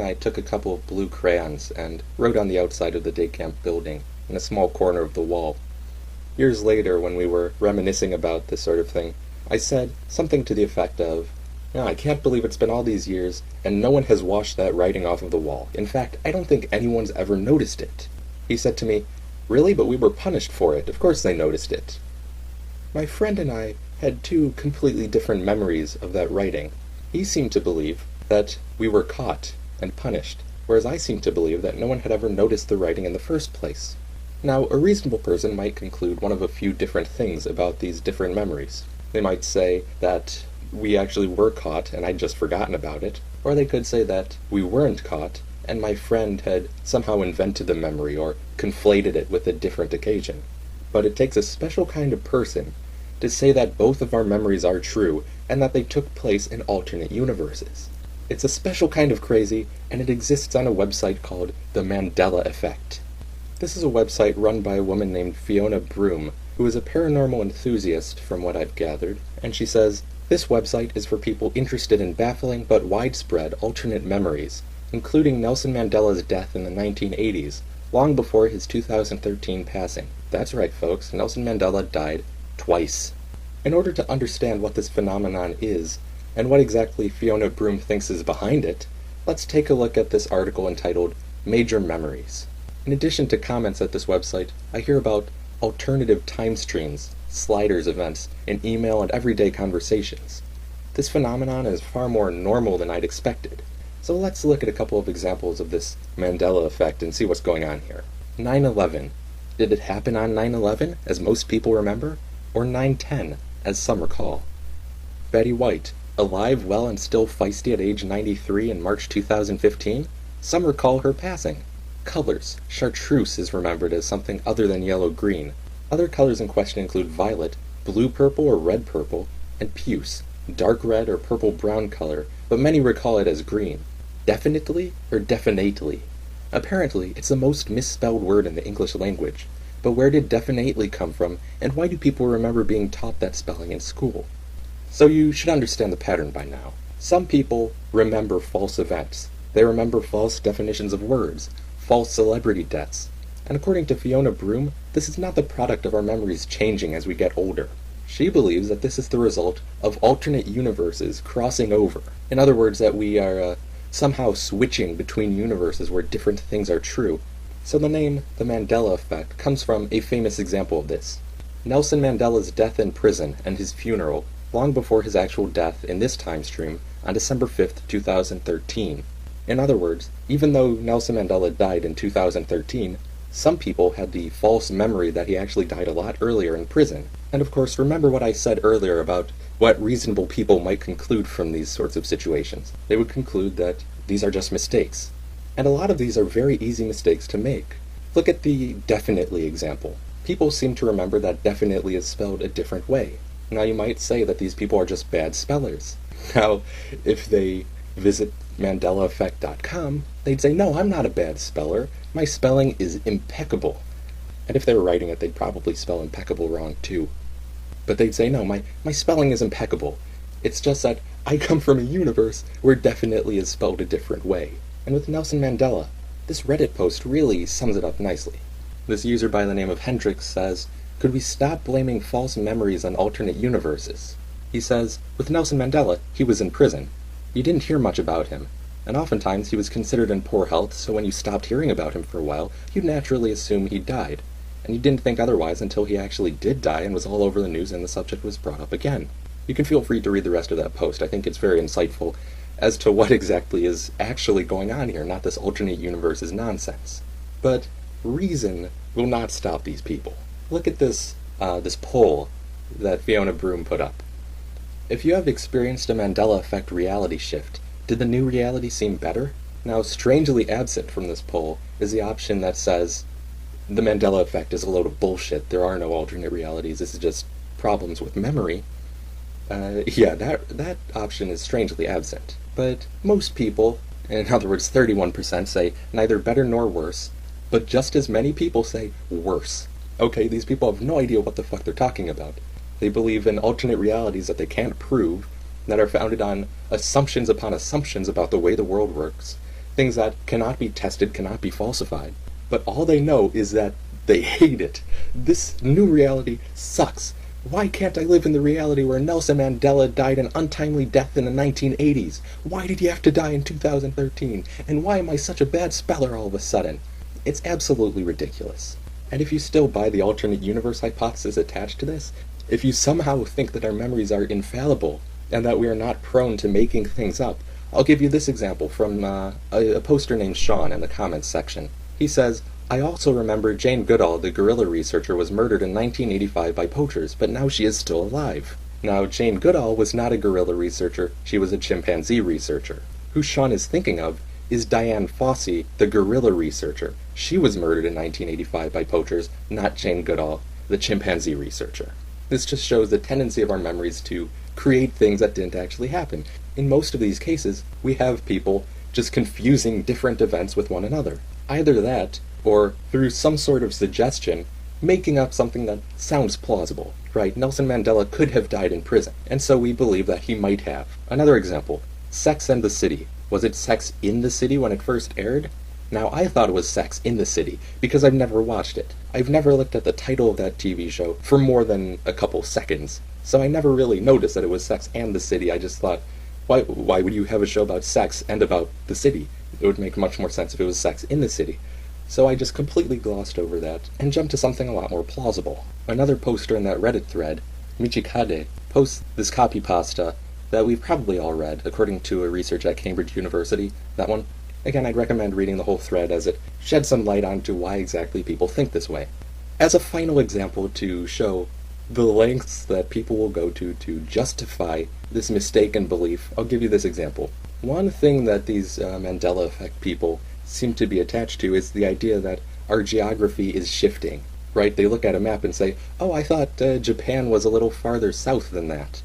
I took a couple of blue crayons and wrote on the outside of the day camp building, in a small corner of the wall. Years later, when we were reminiscing about this sort of thing, I said something to the effect of, "No, I can't believe it's been all these years, and no one has washed that writing off of the wall. In fact, I don't think anyone's ever noticed it." He said to me, "Really? But we were punished for it. Of course they noticed it." My friend and I had two completely different memories of that writing. He seemed to believe that we were caught and punished, whereas I seemed to believe that no one had ever noticed the writing in the first place. Now, a reasonable person might conclude one of a few different things about these different memories. They might say that we actually were caught and I'd just forgotten about it, or they could say that we weren't caught and my friend had somehow invented the memory or conflated it with a different occasion. But it takes a special kind of person to say that both of our memories are true and that they took place in alternate universes. It's a special kind of crazy, and it exists on a website called the Mandela Effect. This is a website run by a woman named Fiona Broom, who is a paranormal enthusiast from what I've gathered, and she says, "This website is for people interested in baffling but widespread alternate memories, including Nelson Mandela's death in the 1980s, long before his 2013 passing." That's right, folks, Nelson Mandela died twice. In order to understand what this phenomenon is, and what exactly Fiona Broom thinks is behind it, let's take a look at this article entitled Major Memories. In addition to comments at this website, I hear about alternative time streams, sliders events, in email and everyday conversations. This phenomenon is far more normal than I'd expected. So let's look at a couple of examples of this Mandela effect and see what's going on here. 9/11. Did it happen on 9/11, as most people remember? Or 9/10, as some recall? Betty White, alive, well, and still feisty at age 93 in March 2015? Some recall her passing. Colors. Chartreuse is remembered as something other than yellow-green. Other colors in question include violet, blue-purple or red-purple, and puce, dark red or purple-brown color, but many recall it as green. Definitely or definitely? Apparently, it's the most misspelled word in the English language. But where did definitely come from, and why do people remember being taught that spelling in school? So you should understand the pattern by now. Some people remember false events. They remember false definitions of words, false celebrity deaths. And according to Fiona Broom, this is not the product of our memories changing as we get older. She believes that this is the result of alternate universes crossing over. In other words, that we are somehow switching between universes where different things are true. So the name, the Mandela Effect, comes from a famous example of this. Nelson Mandela's death in prison and his funeral, long before his actual death in this time stream, on December 5th, 2013. In other words, even though Nelson Mandela died in 2013, some people had the false memory that he actually died a lot earlier in prison. And of course, remember what I said earlier about what reasonable people might conclude from these sorts of situations. They would conclude that these are just mistakes. And a lot of these are very easy mistakes to make. Look at the definitely example. People seem to remember that definitely is spelled a different way. Now you might say that these people are just bad spellers. Now, if they visit MandelaEffect.com, they'd say, "No, I'm not a bad speller. My spelling is impeccable." And if they were writing it, they'd probably spell impeccable wrong too. But they'd say, "No, my spelling is impeccable. It's just that I come from a universe where definitely is spelled a different way." And with Nelson Mandela, this Reddit post really sums it up nicely. This user by the name of Hendrix says, "Could we stop blaming false memories on alternate universes?" He says, "With Nelson Mandela, he was in prison. You didn't hear much about him, and oftentimes he was considered in poor health, so when you stopped hearing about him for a while, you'd naturally assume he died, and you didn't think otherwise until he actually did die and was all over the news and the subject was brought up again." You can feel free to read the rest of that post. I think it's very insightful as to what exactly is actually going on here, not this alternate universe's nonsense. But reason will not stop these people. Look at this poll that Fiona Broom put up. If you have experienced a Mandela Effect reality shift, did the new reality seem better? Now, strangely absent from this poll is the option that says, the Mandela Effect is a load of bullshit, there are no alternate realities, this is just problems with memory. That option is strangely absent. But most people, in other words 31%, say neither better nor worse, but just as many people say worse. Okay, these people have no idea what the fuck they're talking about. They believe in alternate realities that they can't prove, that are founded on assumptions upon assumptions about the way the world works, things that cannot be tested, cannot be falsified. But all they know is that they hate it. This new reality sucks. Why can't I live in the reality where Nelson Mandela died an untimely death in the 1980s? Why did he have to die in 2013? And why am I such a bad speller all of a sudden? It's absolutely ridiculous. And if you still buy the alternate universe hypothesis attached to this, if you somehow think that our memories are infallible, and that we are not prone to making things up, I'll give you this example from a poster named Sean in the comments section. He says, I also remember Jane Goodall, the gorilla researcher, was murdered in 1985 by poachers, but now she is still alive. Now, Jane Goodall was not a gorilla researcher, she was a chimpanzee researcher. Who Sean is thinking of is Diane Fossey, the gorilla researcher. She was murdered in 1985 by poachers, not Jane Goodall, the chimpanzee researcher. This just shows the tendency of our memories to create things that didn't actually happen. In most of these cases, we have people just confusing different events with one another. Either that, or through some sort of suggestion, making up something that sounds plausible. Right, Nelson Mandela could have died in prison, and so we believe that he might have. Another example, Sex and the City. Was it Sex in the City when it first aired? Now, I thought it was Sex in the City, because I've never watched it. I've never looked at the title of that TV show for more than a couple seconds, so I never really noticed that it was Sex and the City. I just thought, why would you have a show about sex and about the city? It would make much more sense if it was Sex in the City. So I just completely glossed over that and jumped to something a lot more plausible. Another poster in that Reddit thread, Michikade, posts this copypasta that we've probably all read, according to a research at Cambridge University. That one, again, I'd recommend reading the whole thread as it sheds some light onto why exactly people think this way. As a final example to show the lengths that people will go to justify this mistaken belief, I'll give you this example. One thing that these Mandela effect people seem to be attached to is the idea that our geography is shifting, right? They look at a map and say, oh, I thought Japan was a little farther south than that.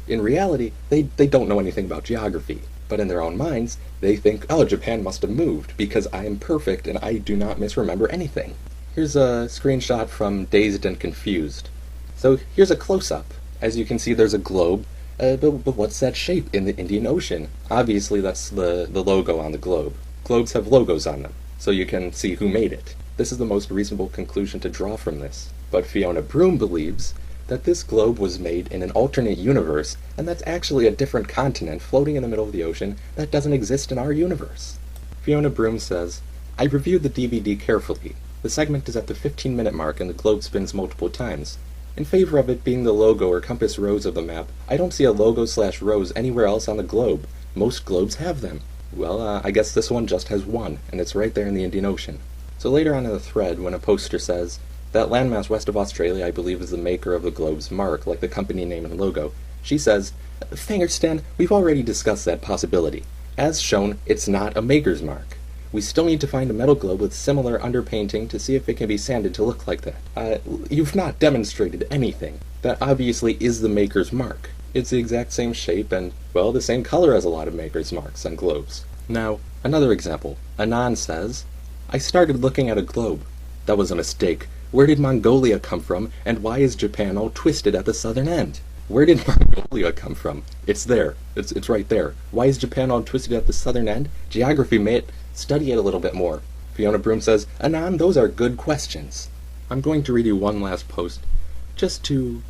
In reality, they don't know anything about geography, but in their own minds, they think, oh, Japan must have moved because I am perfect and I do not misremember anything. Here's a screenshot from Dazed and Confused. So here's a close-up. As you can see, there's a globe, but what's that shape in the Indian Ocean? Obviously, that's the logo on the globe. Globes have logos on them, so you can see who made it. This is the most reasonable conclusion to draw from this. But Fiona Broom believes that this globe was made in an alternate universe, and that's actually a different continent floating in the middle of the ocean that doesn't exist in our universe. Fiona Broom says, I reviewed the DVD carefully. The segment is at the 15-minute mark and the globe spins multiple times. In favor of it being the logo or compass rose of the map, I don't see a logo/rose anywhere else on the globe. Most globes have them. Well, I guess this one just has one, and it's right there in the Indian Ocean. So later on in the thread, when a poster says, that landmass west of Australia I believe is the maker of the globe's mark, like the company name and logo, she says, Fangerstan, we've already discussed that possibility. As shown, it's not a maker's mark. We still need to find a metal globe with similar underpainting to see if it can be sanded to look like that. You've not demonstrated anything. That obviously is the maker's mark. It's the exact same shape and, well, the same color as a lot of maker's marks on globes. Now, another example. Anan says, I started looking at a globe. That was a mistake. Where did Mongolia come from, and why is Japan all twisted at the southern end? Where did Mongolia come from? It's there. It's right there. Why is Japan all twisted at the southern end? Geography, mate. Study it a little bit more. Fiona Broom says, Anan, those are good questions. I'm going to read you one last post, just to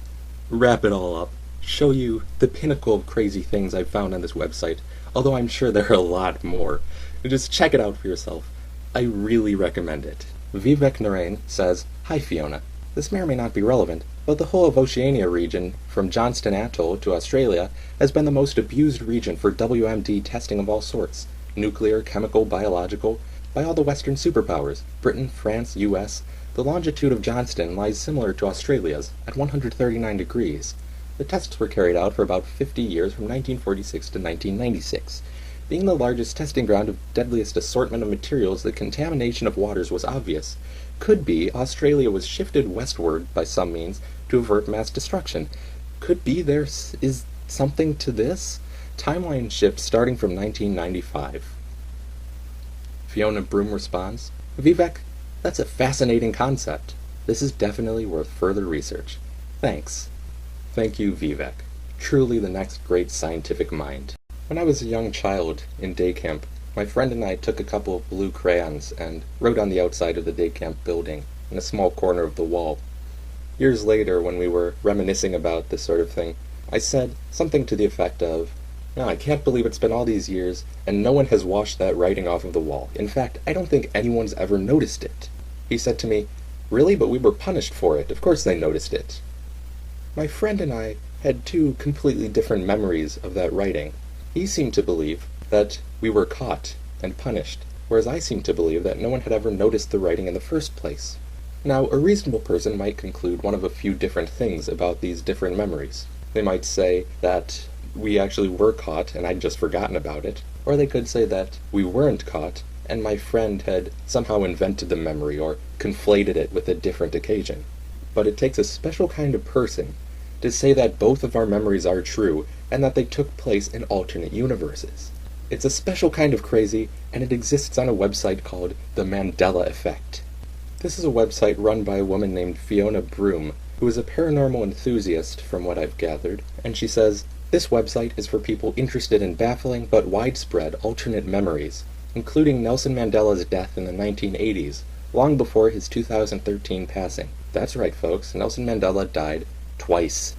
wrap it all up. Show you the pinnacle of crazy things I've found on this website, although I'm sure there are a lot more. Just check it out for yourself. I really recommend it. Vivek Narain says, Hi Fiona. This may or may not be relevant, but the whole of Oceania region, from Johnston Atoll to Australia, has been the most abused region for WMD testing of all sorts. Nuclear, chemical, biological, by all the Western superpowers, Britain, France, US. The longitude of Johnston lies similar to Australia's, at 139 degrees. The tests were carried out for about 50 years from 1946 to 1996. Being the largest testing ground of deadliest assortment of materials, the contamination of waters was obvious. Could be Australia was shifted westward by some means to avert mass destruction. Could be there is something to this? Timeline shift starting from 1995. Fiona Broom responds, Vivek, that's a fascinating concept. This is definitely worth further research. Thanks. Thank you, Vivek. Truly the next great scientific mind. When I was a young child in day camp, My friend and I took a couple of blue crayons and wrote on the outside of the day camp building, in a small corner of the wall. Years later, when we were reminiscing about this sort of thing, I said something to the effect of, "No, I can't believe it's been all these years, and no one has washed that writing off of the wall. In fact, I don't think anyone's ever noticed it." He said to me, "Really? But we were punished for it. Of course they noticed it." My friend and I had two completely different memories of that writing. He seemed to believe that we were caught and punished, whereas I seemed to believe that no one had ever noticed the writing in the first place. Now, a reasonable person might conclude one of a few different things about these different memories. They might say that we actually were caught and I'd just forgotten about it, or they could say that we weren't caught and my friend had somehow invented the memory or conflated it with a different occasion. But it takes a special kind of person to say that both of our memories are true and that they took place in alternate universes. It's a special kind of crazy, and it exists on a website called the Mandela Effect. This is a website run by a woman named Fiona Broom, who is a paranormal enthusiast from what I've gathered, and she says, "This website is for people interested in baffling but widespread alternate memories, including Nelson Mandela's death in the 1980s, long before his 2013 passing." That's right, folks, Nelson Mandela died twice.